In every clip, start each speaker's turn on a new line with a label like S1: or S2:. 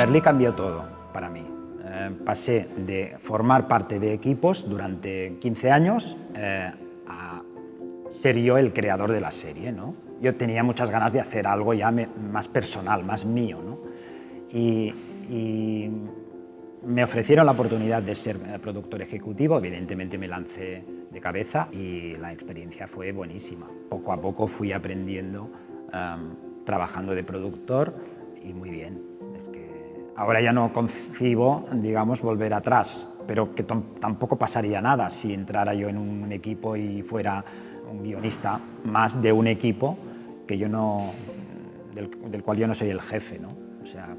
S1: Merlí cambió todo para mí. Pasé de formar parte de equipos durante 15 años a ser yo el creador de la serie, ¿no? Yo tenía muchas ganas de hacer algo ya más personal, más mío, ¿no? Y me ofrecieron la oportunidad de ser productor ejecutivo, evidentemente me lancé de cabeza y la experiencia fue buenísima. Poco a poco fui aprendiendo, trabajando de productor y muy bien. Es que ahora ya no concibo, digamos, volver atrás, pero que tampoco pasaría nada si entrara yo en un equipo y fuera un guionista más de un equipo que yo no, del cual yo no soy el jefe, ¿no? O sea,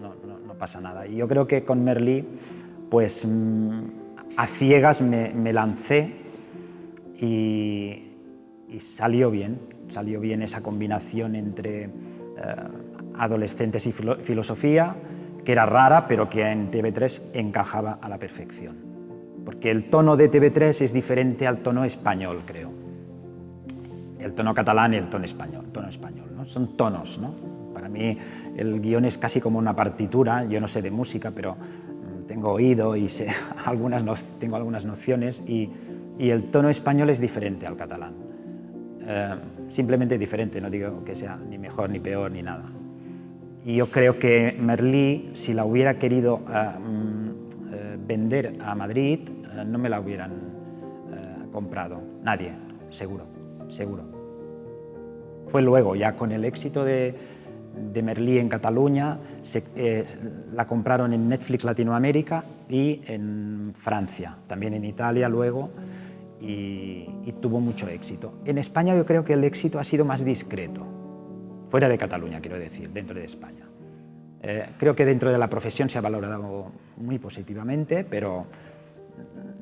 S1: no pasa nada. Y yo creo que con Merlí, pues a ciegas me lancé y salió bien esa combinación entre adolescentes y filosofía, que era rara, pero que en TV3 encajaba a la perfección. Porque el tono de TV3 es diferente al tono español, creo. El tono catalán y el tono español, ¿no? Son tonos, ¿no? Para mí el guión es casi como una partitura. Yo no sé de música, pero tengo oído y sé tengo algunas nociones y el tono español es diferente al catalán. Simplemente diferente, no digo que sea ni mejor ni peor ni nada. Y yo creo que Merlí, si la hubiera querido vender a Madrid, no me la hubieran comprado. Nadie, seguro. Fue luego, ya con el éxito de Merlí en Cataluña, la compraron en Netflix Latinoamérica y en Francia, también en Italia luego, y tuvo mucho éxito. En España yo creo que el éxito ha sido más discreto, fuera de Cataluña, quiero decir, dentro de España. Creo que dentro de la profesión se ha valorado muy positivamente, pero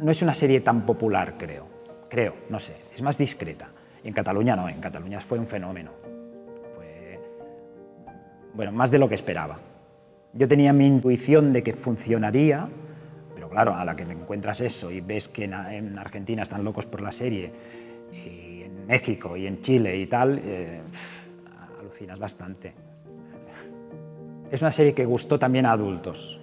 S1: no es una serie tan popular, creo, no sé, es más discreta. En Cataluña no, en Cataluña fue un fenómeno. Bueno, más de lo que esperaba. Yo tenía mi intuición de que funcionaría, pero claro, a la que te encuentras eso y ves que en Argentina están locos por la serie, y en México y en Chile y tal, alucinas bastante. Es una serie que gustó también a adultos.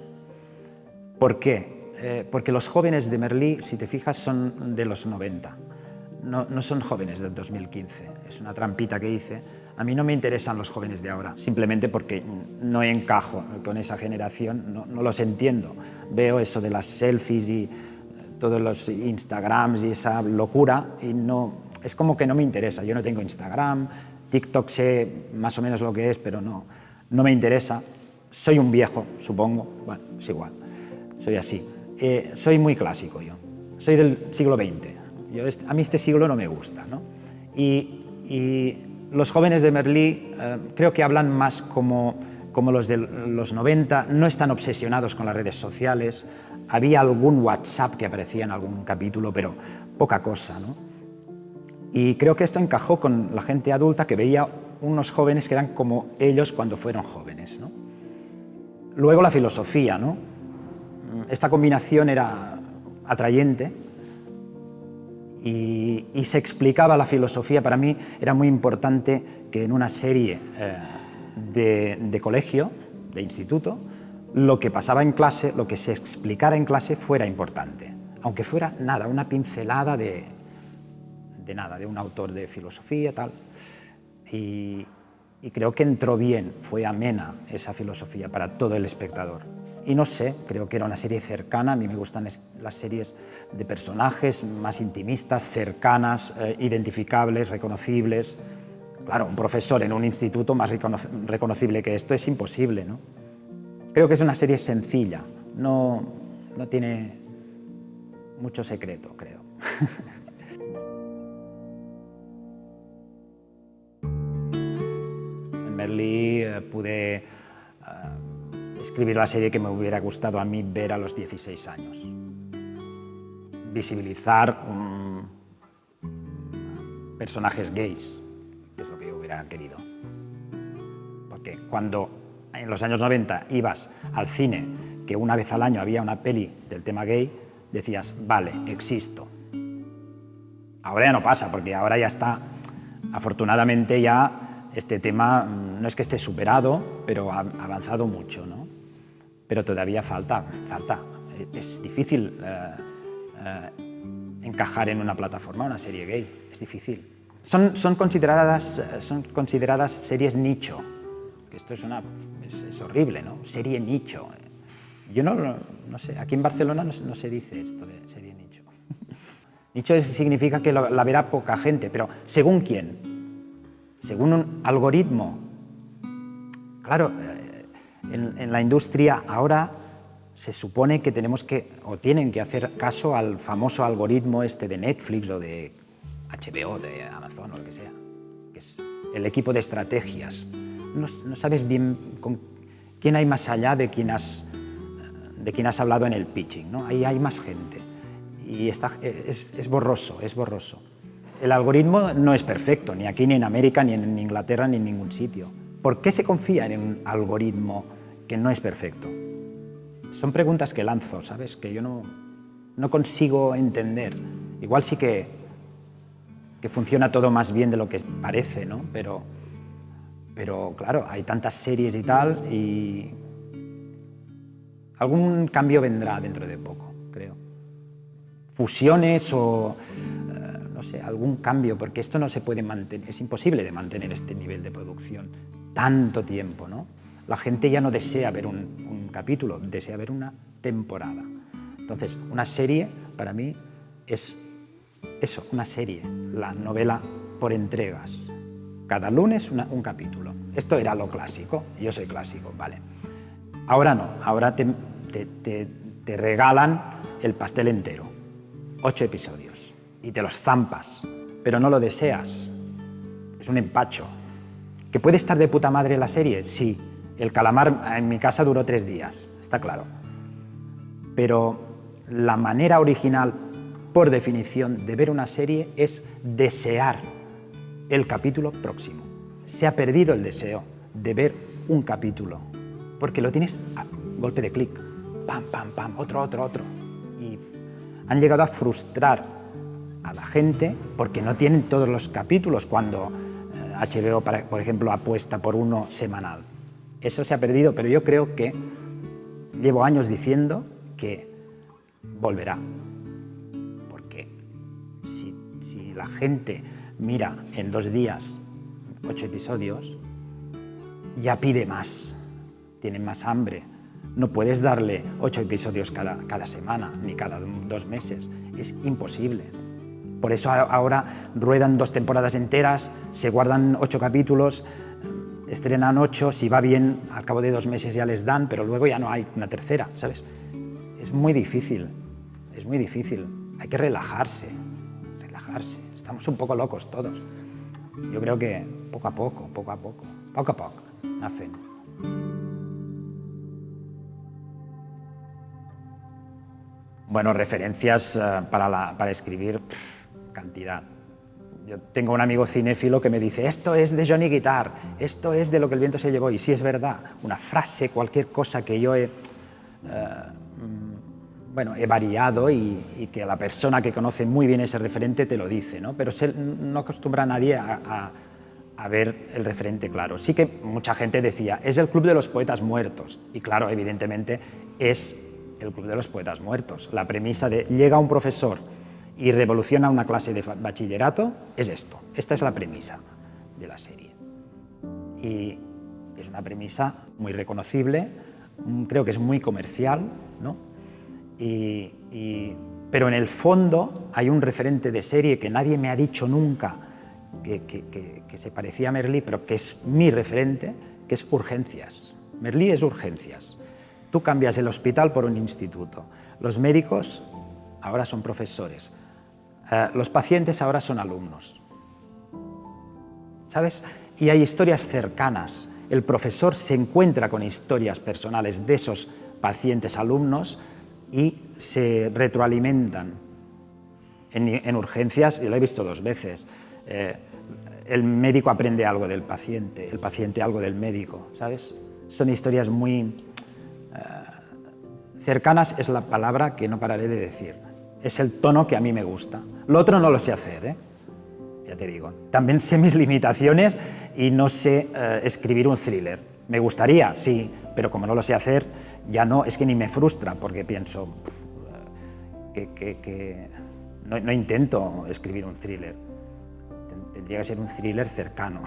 S1: ¿Por qué? Porque los jóvenes de Merlí, si te fijas, son de los 90. No son jóvenes del 2015, es una trampita que hice. A mí no me interesan los jóvenes de ahora, simplemente porque no encajo con esa generación, no los entiendo. Veo eso de las selfies y todos los Instagrams y esa locura y es como que no me interesa. Yo no tengo Instagram, TikTok sé más o menos lo que es, pero no me interesa. Soy un viejo, supongo, bueno, es igual, soy así. Soy muy clásico yo, soy del siglo XX. A mí este siglo no me gusta, ¿no? Y los jóvenes de Merlí creo que hablan más como los de los 90, no están obsesionados con las redes sociales. Había algún WhatsApp que aparecía en algún capítulo, pero poca cosa, ¿no? Y creo que esto encajó con la gente adulta que veía unos jóvenes que eran como ellos cuando fueron jóvenes, ¿no? Luego la filosofía, ¿no? Esta combinación era atrayente. Y se explicaba la filosofía. Para mí era muy importante que en una serie de colegio, de instituto, lo que pasaba en clase, lo que se explicara en clase fuera importante, aunque fuera nada, una pincelada de un autor de filosofía, tal. Y creo que entró bien, fue amena esa filosofía para todo el espectador. Y no sé, creo que era una serie cercana. A mí me gustan las series de personajes más intimistas, cercanas, identificables, reconocibles. Claro, un profesor en un instituto más reconocible que esto es imposible, ¿no? Creo que es una serie sencilla, no tiene mucho secreto, creo. En Merlí pude escribir la serie que me hubiera gustado a mí ver a los 16 años. Visibilizar personajes gays, que es lo que yo hubiera querido. Porque cuando en los años 90 ibas al cine, que una vez al año había una peli del tema gay, decías, vale, existo. Ahora ya no pasa, porque ahora ya está, afortunadamente ya este tema no es que esté superado, pero ha avanzado mucho, ¿no? pero todavía falta. Es difícil encajar en una plataforma una serie gay, es difícil. Son consideradas series nicho, que esto es horrible, ¿no? Serie nicho. Yo no sé, aquí en Barcelona no se dice esto de serie nicho. Nicho significa que la verá poca gente, pero ¿según quién? Según un algoritmo. Claro, en la industria ahora se supone que tenemos que, o tienen que hacer caso al famoso algoritmo este de Netflix o de HBO, de Amazon o lo que sea, que es el equipo de estrategias. No sabes bien con quién hay más allá de quien has hablado en el pitching, ¿no? Ahí hay más gente y es borroso, es borroso. El algoritmo no es perfecto, ni aquí, ni en América, ni en Inglaterra, ni en ningún sitio. ¿Por qué se confía en un algoritmo que no es perfecto? Son preguntas que lanzo, ¿sabes? Que yo no consigo entender. Igual sí que funciona todo más bien de lo que parece, ¿no? Pero claro, hay tantas series y tal, y algún cambio vendrá dentro de poco, creo. Fusiones o, no sé, algún cambio, porque esto no se puede mantener, es imposible de mantener este nivel de producción tanto tiempo, ¿no? La gente ya no desea ver un capítulo, desea ver una temporada. Entonces, una serie, para mí, es eso, una serie, la novela por entregas. Cada lunes un capítulo. Esto era lo clásico, yo soy clásico, vale. Ahora no, ahora te regalan el pastel entero, 8 episodios, y te los zampas, pero no lo deseas. Es un empacho. ¿Que puede estar de puta madre la serie? Sí. El calamar en mi casa duró 3 días, está claro. Pero la manera original, por definición, de ver una serie es desear el capítulo próximo. Se ha perdido el deseo de ver un capítulo, porque lo tienes a golpe de clic, pam, pam, pam, otro. Y han llegado a frustrar a la gente porque no tienen todos los capítulos cuando HBO, por ejemplo, apuesta por uno semanal. Eso se ha perdido, pero yo creo que llevo años diciendo que volverá. Porque si la gente mira en 2 días 8 episodios, ya pide más, tiene más hambre. No puedes darle 8 episodios cada semana, ni cada 2 meses. Es imposible. Por eso ahora ruedan 2 temporadas enteras, se guardan 8 capítulos, estrenan 8, si va bien, al cabo de 2 meses ya les dan, pero luego ya no hay una tercera, ¿sabes? Es muy difícil, hay que relajarse, estamos un poco locos todos. Yo creo que poco a poco, nacen. Bueno, referencias para escribir, cantidad. Yo tengo un amigo cinéfilo que me dice, esto es de Johnny Guitar, esto es de Lo que el viento se llevó, y sí es verdad, una frase, cualquier cosa que yo he variado y que la persona que conoce muy bien ese referente te lo dice, ¿no? Pero no acostumbra a nadie a ver el referente claro. Sí que mucha gente decía, es el Club de los Poetas Muertos, y claro, evidentemente es el Club de los Poetas Muertos. La premisa de llega un profesor y revoluciona una clase de bachillerato es esto. Esta es la premisa de la serie. Y es una premisa muy reconocible, creo que es muy comercial, ¿no? Pero en el fondo hay un referente de serie que nadie me ha dicho nunca que se parecía a Merlí, pero que es mi referente, que es Urgencias. Merlí es Urgencias. Tú cambias el hospital por un instituto. Los médicos ahora son profesores. Los pacientes ahora son alumnos. ¿Sabes? Y hay historias cercanas. El profesor se encuentra con historias personales de esos pacientes alumnos y se retroalimentan. En Urgencias, yo lo he visto 2 veces, el médico aprende algo del paciente, el paciente algo del médico, ¿sabes? Son historias muy cercanas, es la palabra que no pararé de decir. Es el tono que a mí me gusta. Lo otro no lo sé hacer, ya te digo. También sé mis limitaciones y no sé escribir un thriller. Me gustaría, sí, pero como no lo sé hacer, ya no, es que ni me frustra, porque pienso que no intento escribir un thriller, tendría que ser un thriller cercano.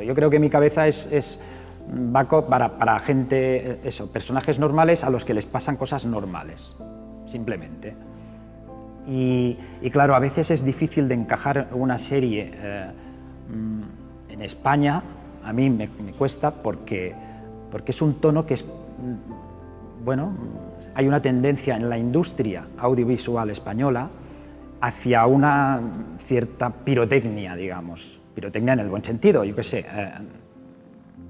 S1: Yo creo que mi cabeza va para gente, personajes normales a los que les pasan cosas normales, simplemente. Y claro, a veces es difícil de encajar una serie en España, a mí me cuesta porque es un tono que es, bueno, hay una tendencia en la industria audiovisual española hacia una cierta pirotecnia, digamos, pirotecnia en el buen sentido, yo qué sé,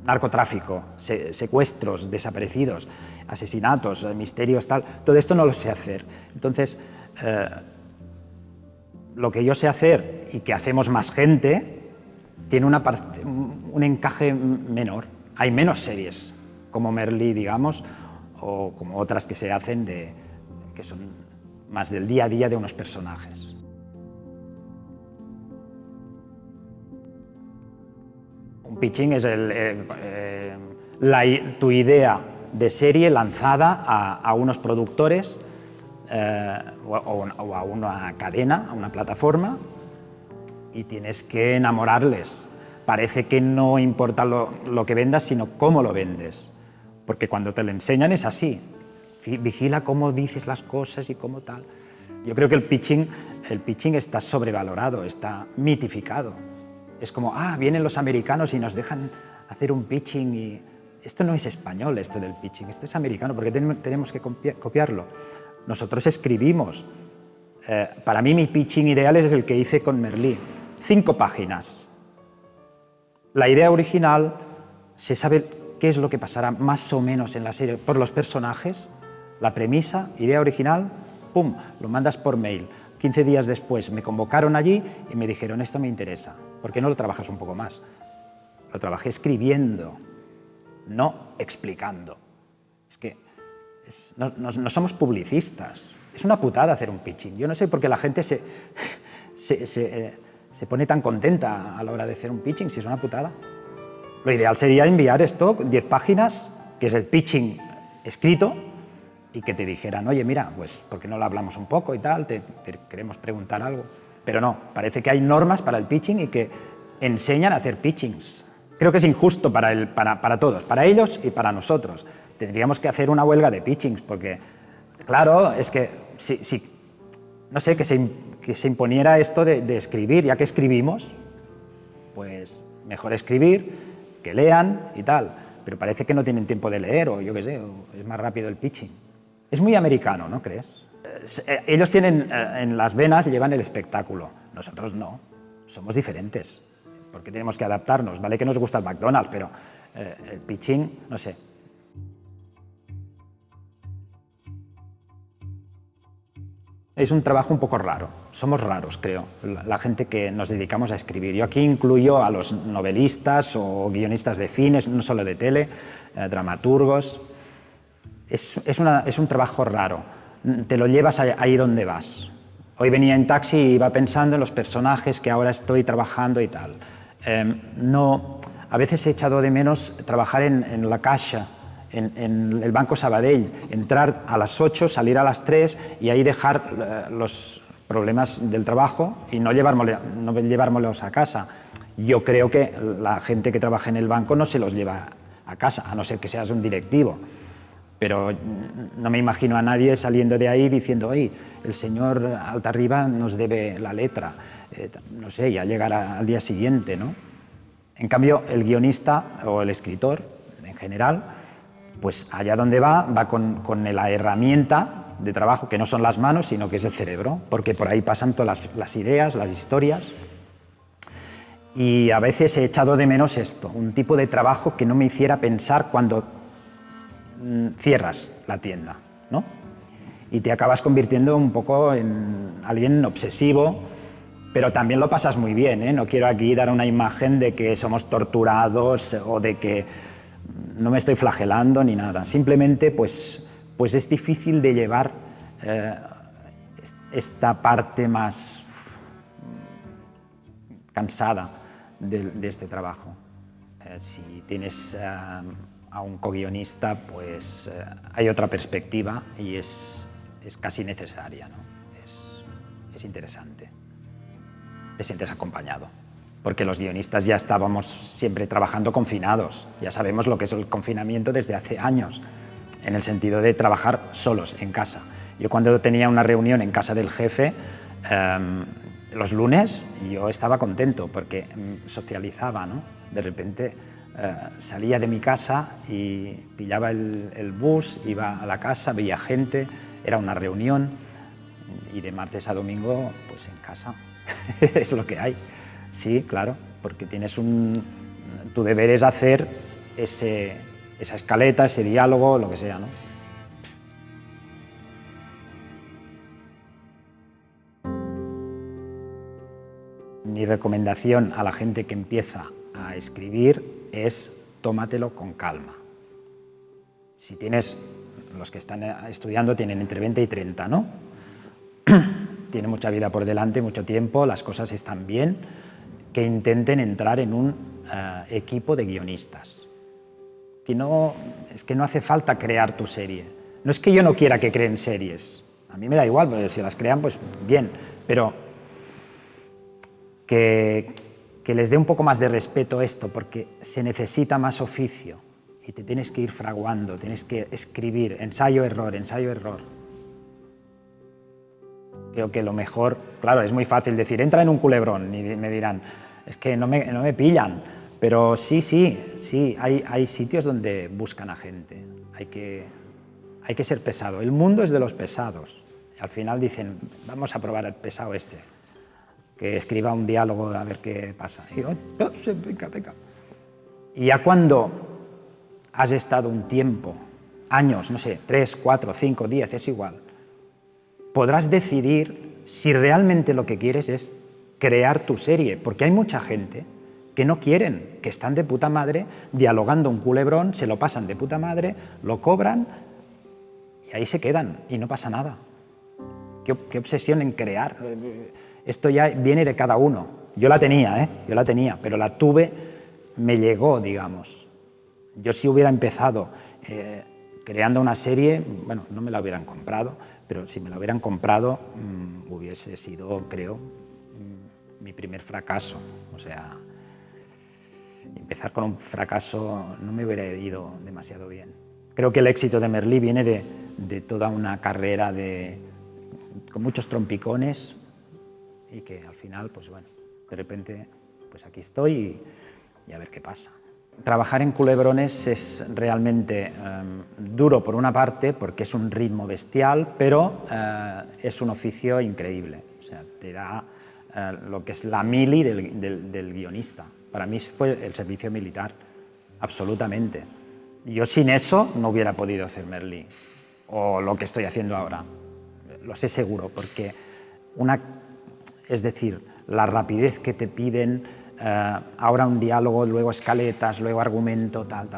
S1: narcotráfico, secuestros, desaparecidos, asesinatos, misterios, tal, todo esto no lo sé hacer. Entonces, lo que yo sé hacer y que hacemos más gente tiene un encaje menor. Hay menos series como Merlí, digamos, o como otras que se hacen que son más del día a día de unos personajes. Un pitching es tu idea de serie lanzada a unos productores o a una cadena, a una plataforma, y tienes que enamorarles. Parece que no importa lo que vendas, sino cómo lo vendes, porque cuando te lo enseñan es así. Vigila cómo dices las cosas y cómo tal. Yo creo que el pitching está sobrevalorado, está mitificado. Es como, vienen los americanos y nos dejan hacer un pitching y... Esto no es español, esto del pitching, esto es americano, porque tenemos que copiarlo. Nosotros escribimos. Para mí mi pitching ideal es el que hice con Merlí. 5 páginas. La idea original, se sabe qué es lo que pasará más o menos en la serie por los personajes, la premisa, idea original, ¡pum!, lo mandas por mail. 15 días después me convocaron allí y me dijeron, esto me interesa, ¿por qué no lo trabajas un poco más? Lo trabajé escribiendo, no explicando. Es que no somos publicistas, es una putada hacer un pitching. Yo no sé por qué la gente se pone tan contenta a la hora de hacer un pitching, si es una putada. Lo ideal sería enviar esto, 10 páginas, que es el pitching escrito, y que te dijeran, oye, mira, pues, ¿por qué no lo hablamos un poco y tal? Te queremos preguntar algo. Pero no, parece que hay normas para el pitching y que enseñan a hacer pitchings. Creo que es injusto para todos, para ellos y para nosotros. Tendríamos que hacer una huelga de pitchings, porque, claro, es que no sé, que se imponiera esto de escribir, ya que escribimos, pues mejor escribir, que lean y tal, pero parece que no tienen tiempo de leer, o yo qué sé, o es más rápido el pitching. Es muy americano, ¿no crees? Ellos tienen en las venas, llevan el espectáculo, nosotros no, somos diferentes, porque tenemos que adaptarnos, vale que nos gusta el McDonald's, pero el pitching, no sé. Es un trabajo un poco raro, somos raros, creo, la gente que nos dedicamos a escribir. Yo aquí incluyo a los novelistas o guionistas de cine, no solo de tele, dramaturgos. Es un trabajo raro, te lo llevas ahí donde vas. Hoy venía en taxi y iba pensando en los personajes que ahora estoy trabajando y tal. A veces he echado de menos trabajar en la Caixa, en el Banco Sabadell, entrar a las 8, salir a las 3 y ahí dejar los problemas del trabajo y no llevármelos a casa. Yo creo que la gente que trabaja en el banco no se los lleva a casa, a no ser que seas un directivo. Pero no me imagino a nadie saliendo de ahí diciendo, oye, el señor Altarriba nos debe la letra, no sé, ya llegará al día siguiente, ¿no? En cambio, el guionista o el escritor, en general, pues allá donde va con la herramienta de trabajo, que no son las manos, sino que es el cerebro, porque por ahí pasan todas las ideas, las historias. Y a veces he echado de menos esto, un tipo de trabajo que no me hiciera pensar cuando cierras la tienda, ¿no? Y te acabas convirtiendo un poco en alguien obsesivo, pero también lo pasas muy bien, ¿eh? No quiero aquí dar una imagen de que somos torturados o de que no me estoy flagelando ni nada. Simplemente, pues es difícil de llevar esta parte más cansada de este trabajo. Si tienes a un co-guionista, pues hay otra perspectiva y es casi necesaria, ¿no? Es interesante. Te sientes acompañado, porque los guionistas ya estábamos siempre trabajando confinados, ya sabemos lo que es el confinamiento desde hace años, en el sentido de trabajar solos en casa. Yo cuando tenía una reunión en casa del jefe, los lunes, yo estaba contento porque socializaba, ¿no? De repente salía de mi casa y pillaba el bus, iba a la casa, veía gente, era una reunión, y de martes a domingo, pues en casa. Es lo que hay. Sí, claro, porque tienes tu deber es hacer esa escaleta, ese diálogo, lo que sea, ¿no? Mi recomendación a la gente que empieza a escribir es tómatelo con calma. Si tienes, los que están estudiando tienen entre 20 y 30, ¿no? Tiene mucha vida por delante, mucho tiempo, las cosas están bien, que intenten entrar en un equipo de guionistas. Es que no hace falta crear tu serie. No es que yo no quiera que creen series, a mí me da igual, porque si las crean, pues bien, pero que les dé un poco más de respeto esto, porque se necesita más oficio y te tienes que ir fraguando, tienes que escribir, ensayo-error, ensayo-error. Creo que lo mejor, claro, es muy fácil decir, entra en un culebrón, y me dirán, es que no me pillan, pero sí, hay sitios donde buscan a gente, hay que ser pesado. El mundo es de los pesados. Al final dicen, vamos a probar el pesado este, que escriba un diálogo a ver qué pasa. Y yo, venga. Y ya cuando has estado un tiempo, años, no sé, 3, 4, 5, 10, es igual, podrás decidir si realmente lo que quieres es crear tu serie, porque hay mucha gente que no quieren, que están de puta madre dialogando un culebrón, se lo pasan de puta madre, lo cobran y ahí se quedan y no pasa nada. ¿Qué obsesión en crear? Esto ya viene de cada uno. Yo la tenía, pero la tuve, me llegó, digamos. Yo si hubiera empezado creando una serie, bueno, no me la hubieran comprado, pero si me la hubieran comprado hubiese sido, creo, mi primer fracaso. O sea, empezar con un fracaso no me hubiera ido demasiado bien. Creo que el éxito de Merlí viene de toda una carrera con muchos trompicones y que al final, pues bueno, de repente, pues aquí estoy y a ver qué pasa. Trabajar en culebrones es realmente duro por una parte porque es un ritmo bestial, pero es un oficio increíble. O sea, te da lo que es la mili del guionista. Para mí fue el servicio militar, absolutamente. Yo sin eso no hubiera podido hacer Merlí o lo que estoy haciendo ahora. Lo sé seguro, porque es decir, la rapidez que te piden, ahora un diálogo, luego escaletas, luego argumento, tal.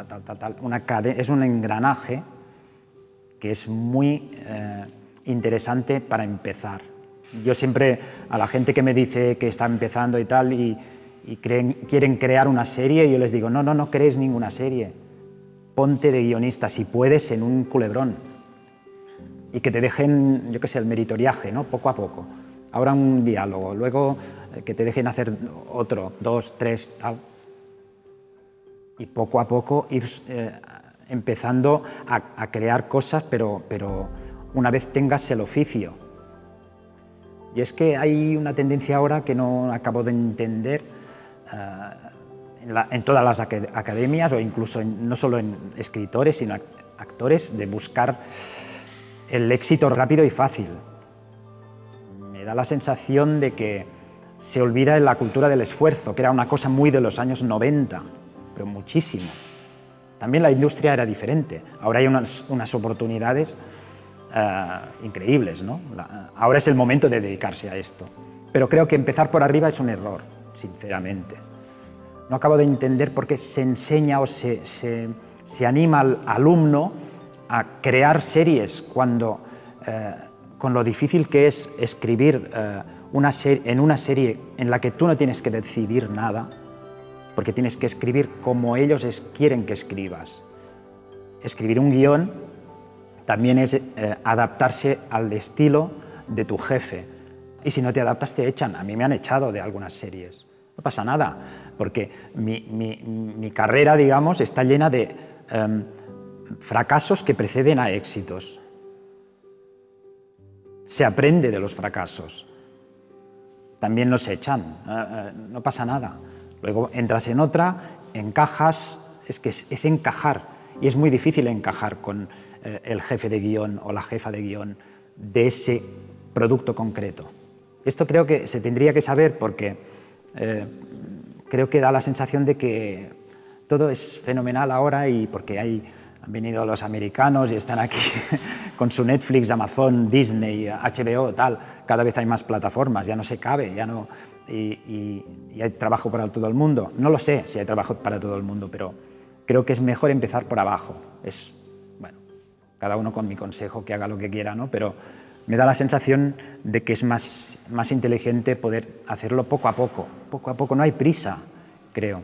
S1: Es un engranaje que es muy interesante para empezar. Yo siempre, a la gente que me dice que está empezando y tal, y quieren crear una serie, yo les digo, no crees ninguna serie. Ponte de guionista, si puedes, en un culebrón. Y que te dejen, yo qué sé, el meritoriaje, ¿no? Poco a poco. Ahora un diálogo, luego que te dejen hacer otro, 2, 3, tal. Y poco a poco ir empezando a crear cosas, pero una vez tengas el oficio. Y es que hay una tendencia ahora que no acabo de entender en todas las academias, o incluso no solo en escritores, sino actores, de buscar el éxito rápido y fácil. Me da la sensación de que se olvida de la cultura del esfuerzo, que era una cosa muy de los años 90, pero muchísimo. También la industria era diferente. Ahora hay unas oportunidades increíbles, ¿no? Ahora es el momento de dedicarse a esto. Pero creo que empezar por arriba es un error, sinceramente. No acabo de entender por qué se enseña o se anima al alumno a crear series cuando, con lo difícil que es escribir en una serie en la que tú no tienes que decidir nada, porque tienes que escribir como ellos quieren que escribas. escribir un guión también es adaptarse al estilo de tu jefe. Y si no te adaptas, te echan. A mí me han echado de algunas series. No pasa nada, porque mi carrera, digamos, está llena de fracasos que preceden a éxitos. Se aprende de los fracasos. También los echan, no pasa nada. Luego entras en otra, encajas, es que es encajar. Y es muy difícil encajar con el jefe de guión o la jefa de guión de ese producto concreto. Esto creo que se tendría que saber porque creo que da la sensación de que todo es fenomenal ahora y porque han venido los americanos y están aquí con su Netflix, Amazon, Disney, HBO, tal. Cada vez hay más plataformas, ya no se cabe, ya no, y hay trabajo para todo el mundo. No lo sé si hay trabajo para todo el mundo, pero creo que es mejor empezar por abajo. Es, bueno, cada uno con mi consejo, que haga lo que quiera, ¿no? Pero me da la sensación de que es más inteligente poder hacerlo poco a poco. Poco a poco, no hay prisa, creo.